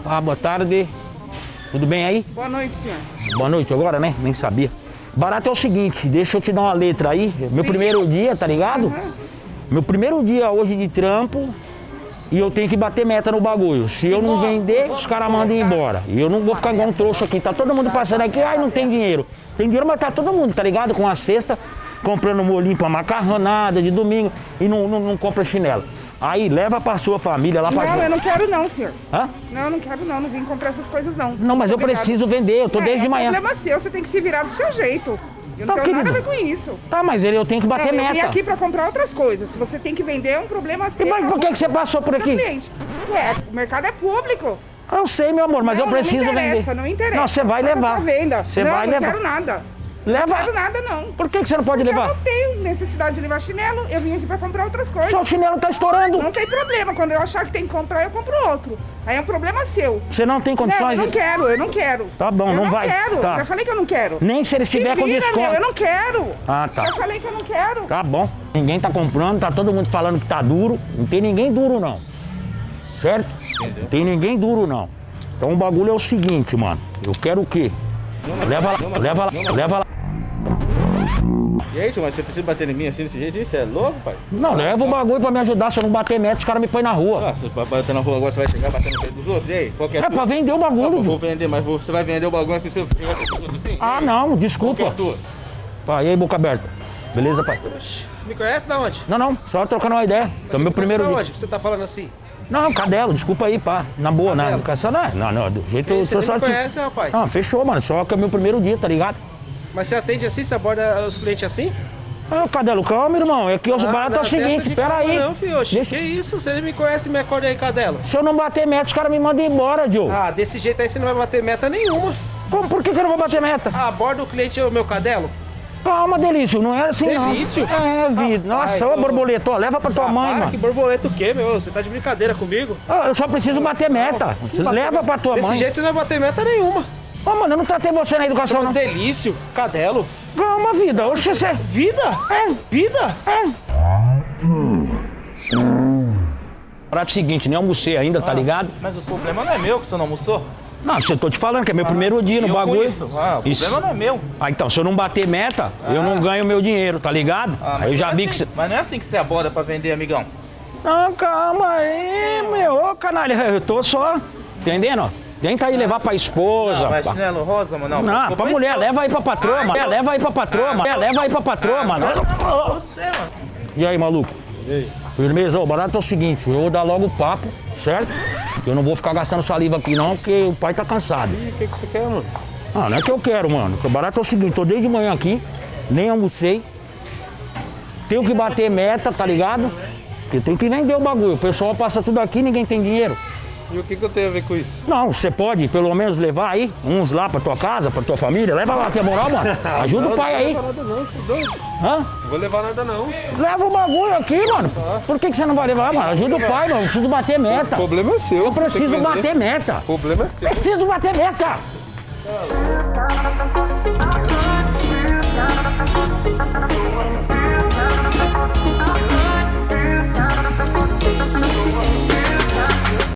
Ah, boa tarde. Tudo bem aí? Boa noite, senhor. Boa noite agora, né? Nem sabia. Barato é o seguinte, deixa eu te dar uma letra aí. Meu primeiro dia, tá ligado? Meu primeiro dia hoje de trampo e eu tenho que bater meta no bagulho. Se eu não vender, os caras mandam embora. E eu não vou ficar igual um trouxa aqui. Tá todo mundo passando aqui, ai, não tem dinheiro. Tem dinheiro, mas tá todo mundo, tá ligado? Com a cesta, comprando molhinho pra macarronada de domingo e não compra chinelo. Aí leva pra sua família lá pra... Não, eu não quero não, senhor. Hã? Não, eu não quero não vim comprar essas coisas não. Não, mas eu preciso vender, eu tô desde de manhã. É problema seu, você tem que se virar do seu jeito. Eu não tenho nada a ver com isso. Tá, mas eu tenho que bater meta. Eu vim aqui pra comprar outras coisas. Se você tem que vender, é um problema seu. Mas por que você passou por aqui? Ué, o mercado é público. Eu sei, meu amor, mas eu preciso vender. Não interessa. Não, você vai levar. Você vai levar. Não quero nada. Leva. Não quero nada, não. Por que você não pode levar? Eu não tenho necessidade de levar chinelo. Eu vim aqui pra comprar outras coisas. Seu chinelo tá estourando. Não tem problema. Quando eu achar que tem que comprar, eu compro outro. Aí é um problema seu. Você não tem condições? Não, eu não quero. Tá bom, não vai. Eu não quero. Tá. Já falei que eu não quero. Nem se eles tiver com desconto. Eu não quero. Ah, tá. Já falei que eu não quero. Tá bom. Ninguém tá comprando, tá todo mundo falando que tá duro. Não tem ninguém duro, não. Certo? Não tem ninguém duro, não. Então o bagulho é o seguinte, mano. Eu quero o quê? Leva lá. E aí, tio, mas você precisa bater em mim assim desse jeito? Você é louco, pai? Não, leva o bagulho pra me ajudar. Se eu não bater meta, os caras me põem na rua. Ah, se você bater na rua agora, você vai chegar batendo no peito dos outros? E aí? Qual que é a tua? Pra vender o bagulho. Eu vou vender, mas você vai vender o bagulho, mas você chegar com tudo assim? Ah, não, desculpa. Qual que é a tua? Pai, e aí, boca aberta? Beleza, pai? Me conhece da onde? Não, só trocando uma ideia. Então, meu primeiro da dia. onde que você tá falando assim? Não, Cadelo, desculpa aí, pá. Na boa, na educação, não, do jeito eu Você tô nem só... me conhece, rapaz. Ah, fechou, mano, só que é meu primeiro dia, tá ligado? Mas você atende assim, você aborda os clientes assim? Ah, Cadelo, calma, irmão, é que os baratos é o seguinte, peraí. Não, filho, que isso? Você nem me conhece, me acorda aí, Cadelo. Se eu não bater meta, os caras me mandam embora, Diogo. Ah, desse jeito aí você não vai bater meta nenhuma. Como, por que eu não vou bater meta? Aborda o cliente, o meu Cadelo. Calma, Delício, não é assim Delício? não. É, vida. Nossa, ô borboleta, ó, leva pra tua mãe, mano. Que borboleta o quê, meu? Você tá de brincadeira comigo? Ah, eu só preciso bater meta. Leva pra tua mãe. Desse jeito você não vai bater meta nenhuma. Ô, mano, eu não tratei você na educação, não. Delício, Cadelo. Calma, vida, oxe, você... Vida? É. Vida? Prato seguinte, nem almocei ainda, tá ligado? Mas o problema não é meu que você não almoçou. Não, se eu tô te falando que é meu primeiro dia no bagulho. Isso. Ah, o problema não é meu. Ah, então, se eu não bater meta, eu não ganho meu dinheiro, tá ligado? Aí eu já vi que você... Mas não é assim que você aborda pra vender, amigão. Não, calma aí, meu, ô canalha, eu tô só, entendendo? Tenta aí levar pra esposa. Mas chinelo rosa, mano. Não, pra mulher, leva aí pra patroa, mano. Leva aí pra patroa, mano. Leva aí pra patroa, mano. Você, mano. E aí, maluco? E aí? Firmeza? O barato é o seguinte, eu vou dar logo o papo, certo? Eu não vou ficar gastando saliva aqui não, porque o pai tá cansado. E o que você quer, mano? Ah, não é que eu quero, mano. O barato é o seguinte, tô desde manhã aqui, nem almocei. Tenho que bater meta, tá ligado? Porque tem que vender o bagulho. O pessoal passa tudo aqui, ninguém tem dinheiro. E o que eu tenho a ver com isso? Não, você pode pelo menos levar aí, uns lá pra tua casa, pra tua família. Leva lá, que é moral, mano. Ajuda o pai aí. Não vou levar nada não, você é doido. Hã? Não vou levar nada não. Leva o bagulho aqui, mano. Por que você não vai levar, mano? Ajuda o pai, mano. Eu preciso bater meta. O problema é seu. Eu preciso bater meta. O problema é seu. Preciso bater meta. Tá.